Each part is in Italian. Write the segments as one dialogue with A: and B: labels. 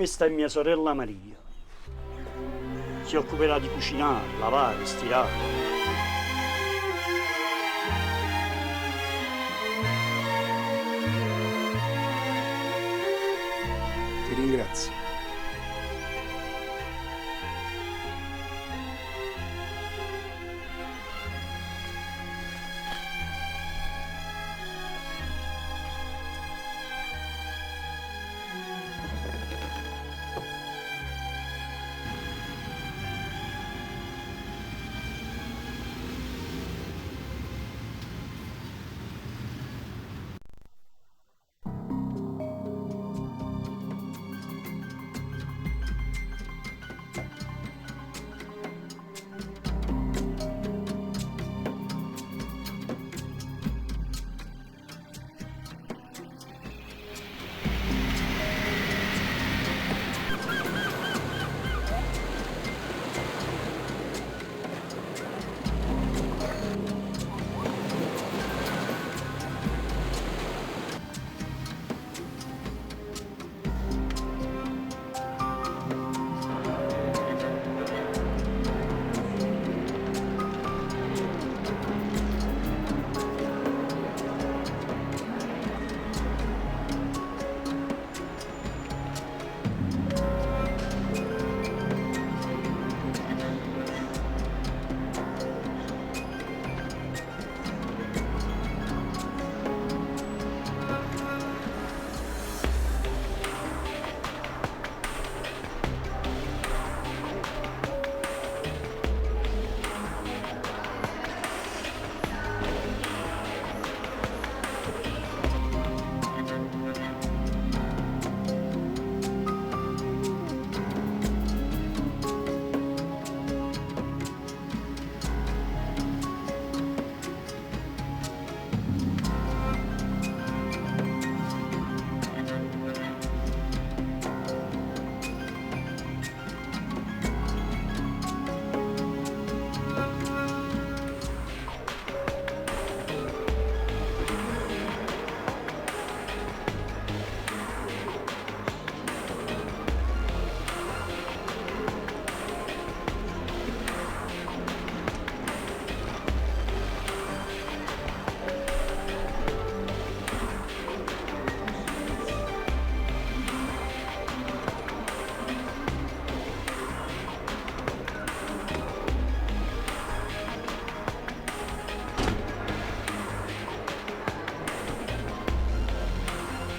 A: Questa è mia sorella Maria. Si occuperà di cucinare, lavare, stirare.
B: Ti ringrazio.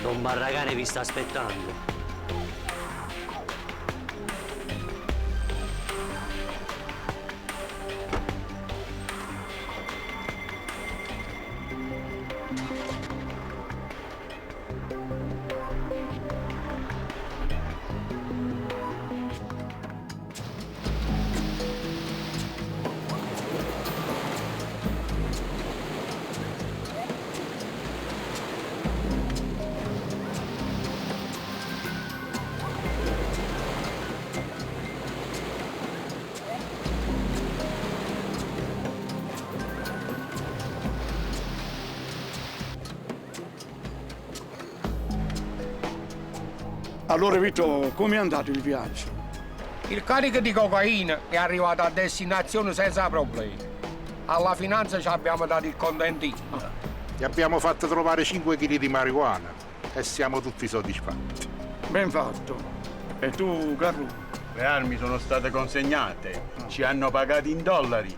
C: Don Barragane vi sta aspettando.
B: Allora Vito, com'è andato il viaggio?
D: Il carico di cocaina è arrivato a destinazione senza problemi. Alla finanza ci abbiamo dato il contentino.
E: Ti abbiamo fatto trovare 5 kg di marijuana e siamo tutti soddisfatti.
B: Ben fatto. E tu, Carlo?
F: Le armi sono state consegnate, ci hanno pagati in dollari,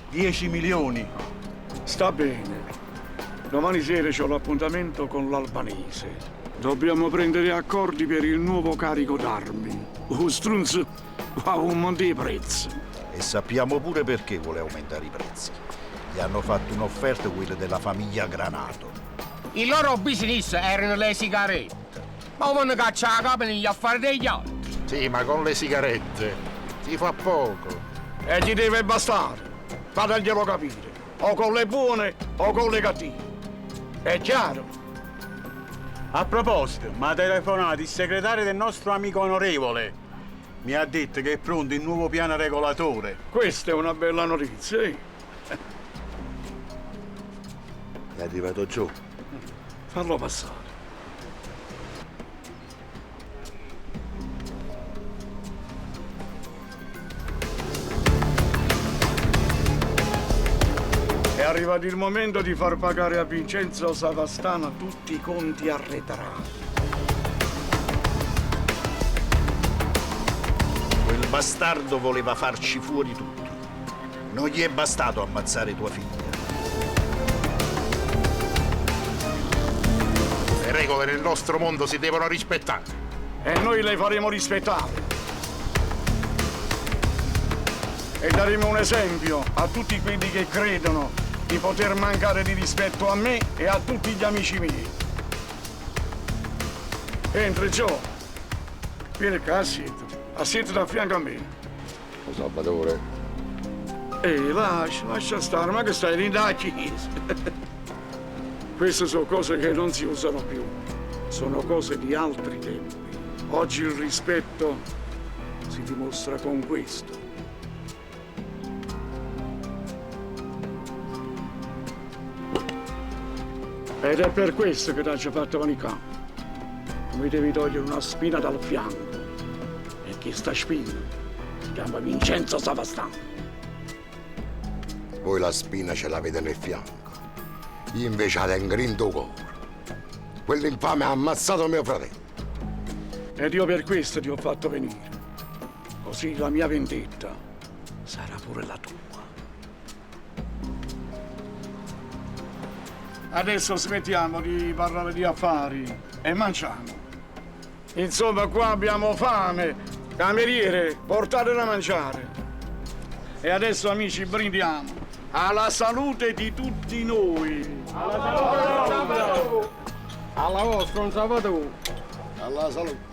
F: 10 milioni.
B: Sta bene. Domani sera c'ho l'appuntamento con l'albanese. Dobbiamo prendere accordi per il nuovo carico d'armi. Strunz ha un monte di prezzi.
G: E sappiamo pure perché vuole aumentare i prezzi. Gli hanno fatto un'offerta quella della famiglia Granato.
D: Il loro business erano le sigarette. Ma vanno cacciare la capo negli affari degli altri.
E: Sì, ma con le sigarette si fa poco.
B: E ti deve bastare. Fataglielo capire. O con le buone o con le cattive. È chiaro?
F: A proposito, mi ha telefonato il segretario del nostro amico onorevole. Mi ha detto che è pronto il nuovo piano regolatore.
B: Questa è una bella notizia, eh?
G: È arrivato giù.
B: Fallo passare. arrivato il momento di far pagare a Vincenzo Savastano tutti i conti arretrati.
G: Quel bastardo voleva farci fuori tutti. Non gli è bastato ammazzare tua figlia.
E: Le regole nel nostro mondo si devono rispettare.
B: E noi le faremo rispettare. E daremo un esempio a tutti quelli che credono di poter mancare di rispetto a me e a tutti gli amici miei. Entra, Gio. Vieni qua, assiedi da fianco a me.
H: Salvatore.
B: Lascia stare, ma che stai lì da chiesa? Queste sono cose che non si usano più. Sono cose di altri tempi. Oggi il rispetto si dimostra con questo. Ed è per questo che ti ho fatto venire qua. Mi devi togliere una spina dal fianco. E questa spina si chiama Vincenzo Savastano.
H: Voi la spina ce l'avete nel fianco. Io invece la tengo in tuo cuore. Quell'infame ha ammazzato mio fratello.
B: Ed io per questo ti ho fatto venire. Così la mia vendetta sarà pure la tua. Adesso smettiamo di parlare di affari e mangiamo. Insomma, qua abbiamo fame. Cameriere, portate da mangiare. E adesso, amici, brindiamo alla salute di tutti noi.
D: Alla salute! Alla vostra, un Salvatore!
H: Alla salute.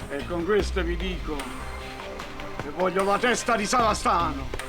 B: E con questo vi dico che voglio la testa di Savastano.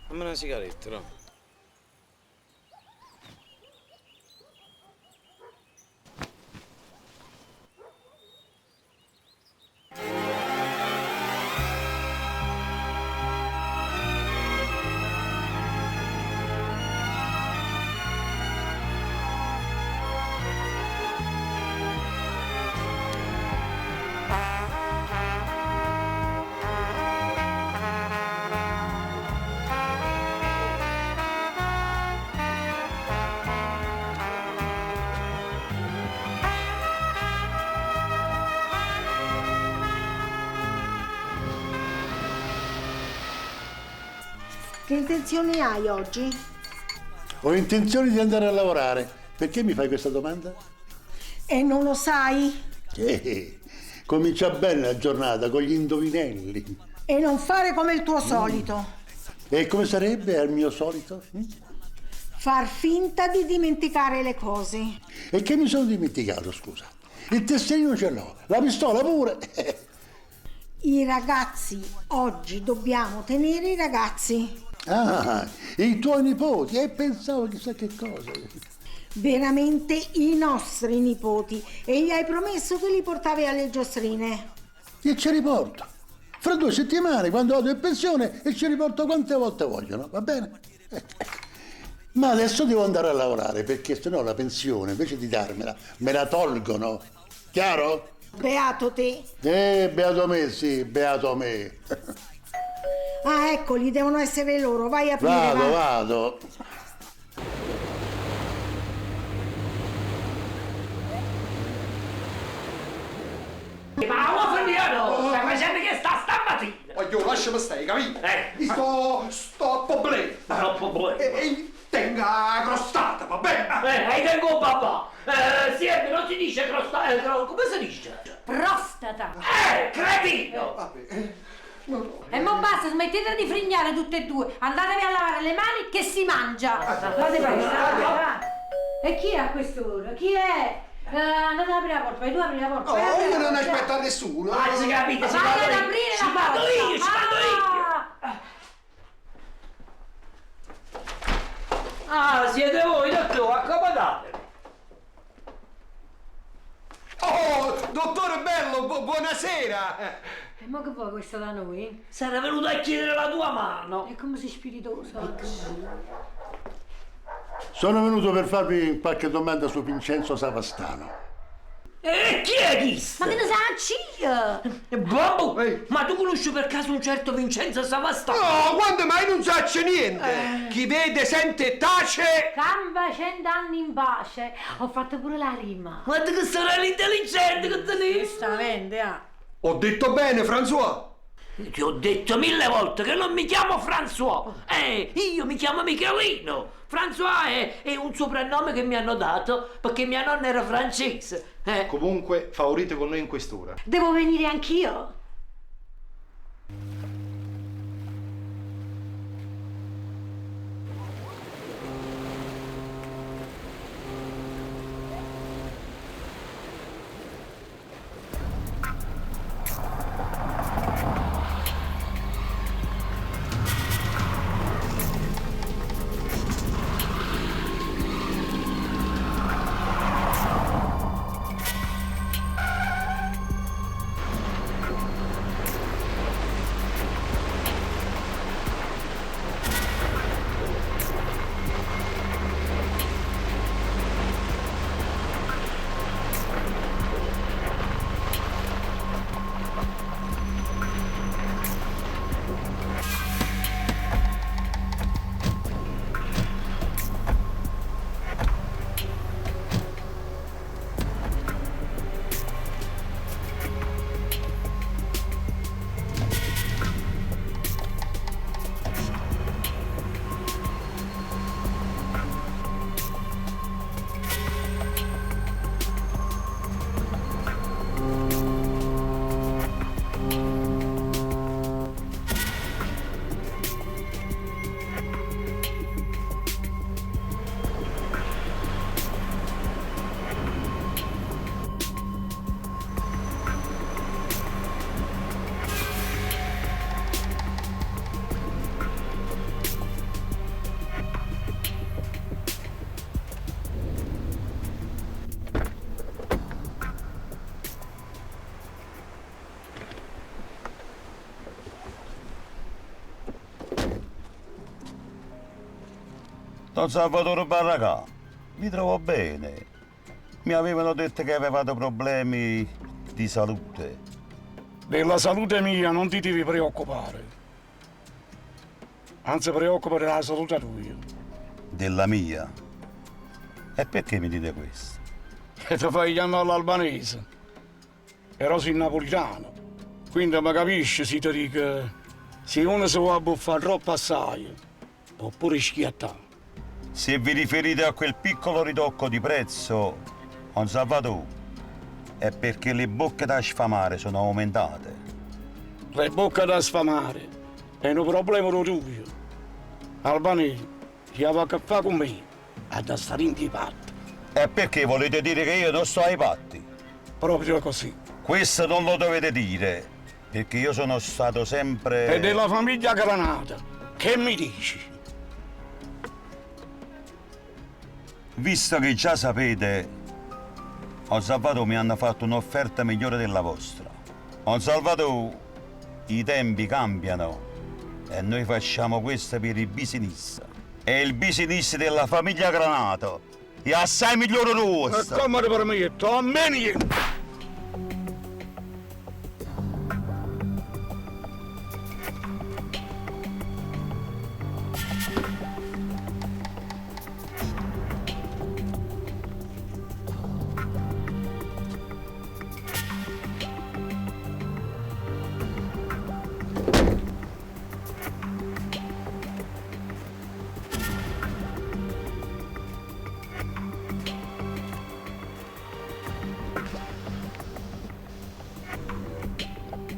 I: Fammi una sigaretta, no? Che intenzioni hai oggi?
J: Ho intenzione di andare a lavorare. Perché mi fai questa domanda?
I: E non lo sai?
J: Comincia bene la giornata con gli indovinelli.
I: E non fare come il tuo solito.
J: E come sarebbe al mio solito?
I: Far finta di dimenticare le cose.
J: E che mi sono dimenticato, scusa? Il tesserino ce l'ho, la pistola pure.
I: I ragazzi, oggi dobbiamo tenere i ragazzi.
J: Ah, i tuoi nipoti, e pensavo chissà che cosa.
I: Veramente i nostri nipoti. E gli hai promesso che li portavi alle giostrine.
J: E ci riporto. Fra 2 settimane, quando vado in pensione, e ci riporto quante volte vogliono, va bene? Ma adesso devo andare a lavorare, perché sennò la pensione, invece di darmela, me la tolgono. Chiaro?
I: Beato te.
J: Beato me, sì, beato me.
I: Ah, eccoli, devono essere loro. Vai a aprire.
J: Vado.
K: Ma Fabiano, stai facendo che sta stamattina?
L: Voglio, lasciami stare, capito? Sto problema.
K: Troppo buono.
L: E tenga crostata, va bene?
K: Tengo un papà. Non si dice crostata, come si dice?
M: Prostata.
K: Cretino!
L: Vabbè.
M: E mo basta, smettete di frignare tutte e due. Andatevi a lavare le mani che si mangia. Fate presto. E chi è a quest'ora? Chi è? Andate ad aprire la porta, vai tu apri la porta.
L: Oh, io non aspetto a nessuno.
K: Si capite,
M: Vai ad aprire la porta.
K: Ci vado io. Ah, siete voi, dottore, accomodate.
L: Oh, dottore Bello, buonasera.
M: E mo che vuoi questa da noi?
K: Sarà venuto a chiedere la tua mano.
M: E come sei spiritoso?
J: Sono venuto per farvi qualche domanda su Vincenzo Savastano.
K: E chi è questo?
M: Ma che ne sai,
K: Babbo, ma tu conosci per caso un certo Vincenzo Savastano?
L: No, quando mai non sacce niente. Chi vede, sente e tace.
M: Camba 100 anni in pace. Ho fatto pure la rima.
K: Guarda che sorella intelligente che tenevi.
M: Giustamente,
L: Ho detto bene, François.
K: Ti ho detto 1000 volte che non mi chiamo François. Io mi chiamo Michelino. François è un soprannome che mi hanno dato perché mia nonna era francese.
N: Comunque, favorite con noi in quest'ora.
M: Devo venire anch'io?
G: Don Salvatore Barragà, mi trovo bene. Mi avevano detto che avevate problemi di salute.
B: Della salute mia non ti devi preoccupare. Anzi, preoccupa della salute tua.
G: Della mia? E perché mi dite questo?
B: E ti fai chiamare all'albanese. Ero in napolitano. Quindi mi capisci se ti dico, se uno si vuole buffare troppo assai, può pure schiattare.
G: Se vi riferite a quel piccolo ritocco di prezzo, Don Salvatore, è perché le bocche da sfamare sono aumentate.
B: Le bocche da sfamare è un problema tuo. Albanese, chi ha a che fare con me, ha da stare in piedi.
G: E perché volete dire che io non sto ai patti?
B: Proprio così.
G: Questo non lo dovete dire, perché io sono stato sempre...
B: E della famiglia Granata, che mi dici?
G: Visto che già sapete, Don Salvatore mi hanno fatto un'offerta migliore della vostra. Don Salvatore, i tempi cambiano e noi facciamo questo per il business. E il business della famiglia Granata è assai migliore nostro.
B: E come ti permetto, a me niente.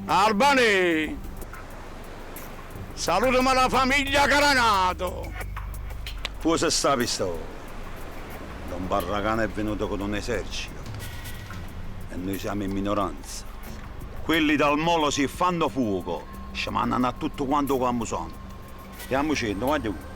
B: Albani, salutami la famiglia Granato.
G: Cosa sta pistola? Don Barragana è venuto con un esercito e noi siamo in minoranza. Quelli dal molo si fanno fuoco, ci mandano a tutto quanto come sono. Stiamo scendendo, guarda.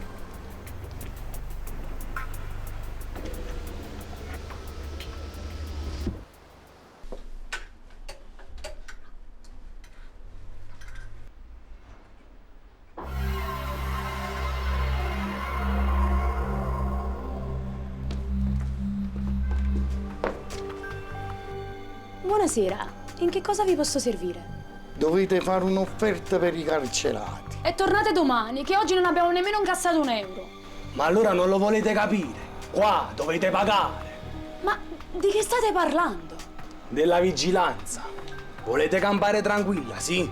O: Buonasera, in che cosa vi posso servire?
J: Dovete fare un'offerta per i carcerati.
O: E tornate domani, che oggi non abbiamo nemmeno incassato €1.
L: Ma allora non lo volete capire? Qua dovete pagare.
O: Ma di che state parlando?
L: Della vigilanza. Volete campare tranquilla, sì?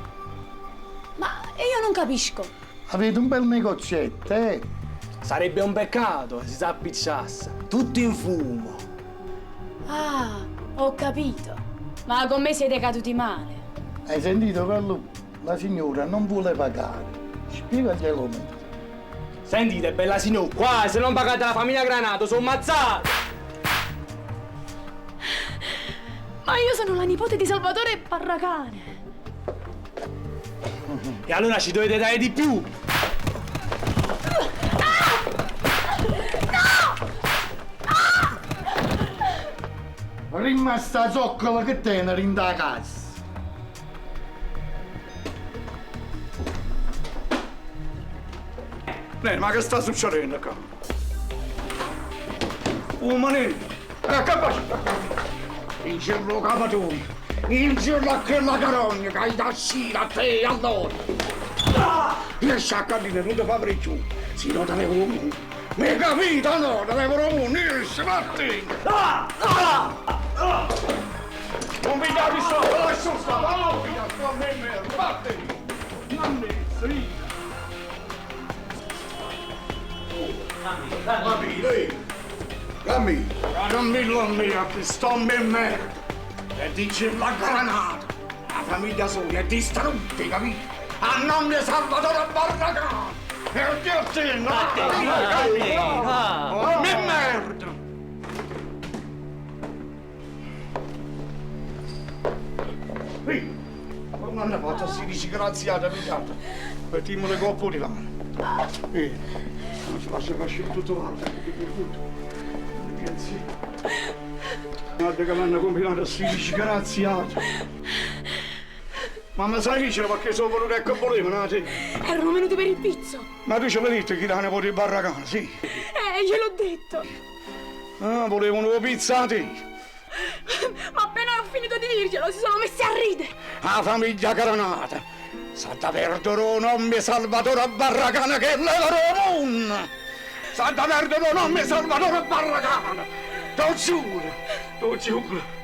O: Ma io non capisco.
J: Avete un bel negozietto, eh?
L: Sarebbe un peccato se si appicciasse. Tutto in fumo.
O: Ah, ho capito. Ma con me siete caduti male.
J: Hai sentito, Carlo? La signora non vuole pagare. Spiegaglielo meglio.
L: Sentite, bella signora, qua se non pagate la famiglia Granato sono ammazzati.
O: Ma io sono la nipote di Salvatore Barragane.
L: E allora ci dovete dare di più.
J: Rimasta zoccola che tenere in da casa.
B: Ma che sta succedendo qua? Umanino, che faccio? In giro capatone, in giro a quella carogna che hai da scira a te allora. Riesci a capire, non ti fa giù, si nota le volumi. Mi capito, no, te le volumi, riesci a te. Non mi dai sopra, lascio stare, non mi dai sopra, me, vattene. Non mi sì. Cammi, non mi lo mia, che sto me merda. E dice la Granata, la famiglia sua è distrutta, capito? A nome di Salvatore Barragana. E Dio te, no, me merda. Non hanno fatto 16 graziate, picata. Mettiamo le coppe di là. Non ci lascia facere tutto l'altro. Guarda che mi hanno combinato 16 graziate. Ma mi sai dice perché sono venuti a che volevano, te?
O: Erano venuti per il pizzo.
B: Ma tu ce l'hai detto che la nipote di Barragana, sì?
O: Gliel'ho detto.
B: Ah, volevano la pizza a te.
O: Ma appena ho finito di dirglielo, si sono messi a ridere.
B: La famiglia Granata. Santa perdere nome Salvatore Barragana che è l'ero moon. Santa perdere nome Salvatore Barragana. T'ho giuro, t'ho giuro.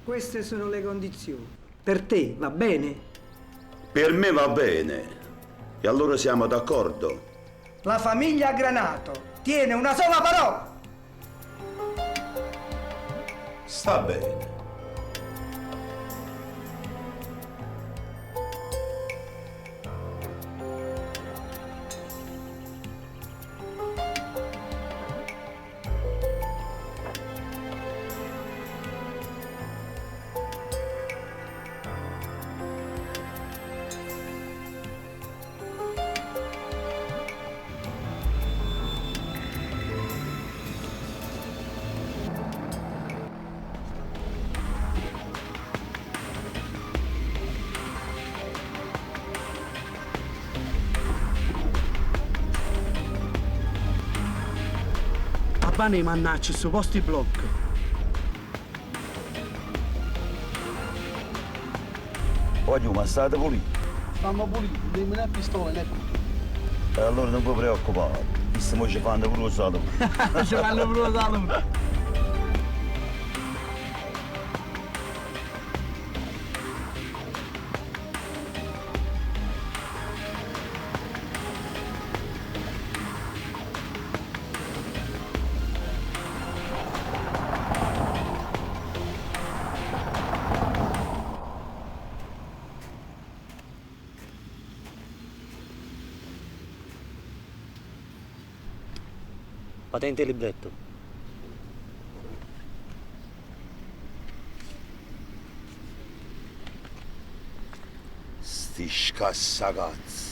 P: Queste sono le condizioni. Per te va bene?
G: Per me va bene. E allora siamo d'accordo.
P: La famiglia Granato tiene una sola parola.
G: Sta bene.
Q: Bene, mannaggia, su posti blocco.
G: Voglio, ma state puliti.
Q: Stiamo puliti, dimmi una pistola, ne.
G: E allora non vi preoccupate. Qui stiamo ci fanno pure lo salute.
Q: Ci fanno pure lo salute.
C: Patente e libretto.
H: Sti scassacazzi.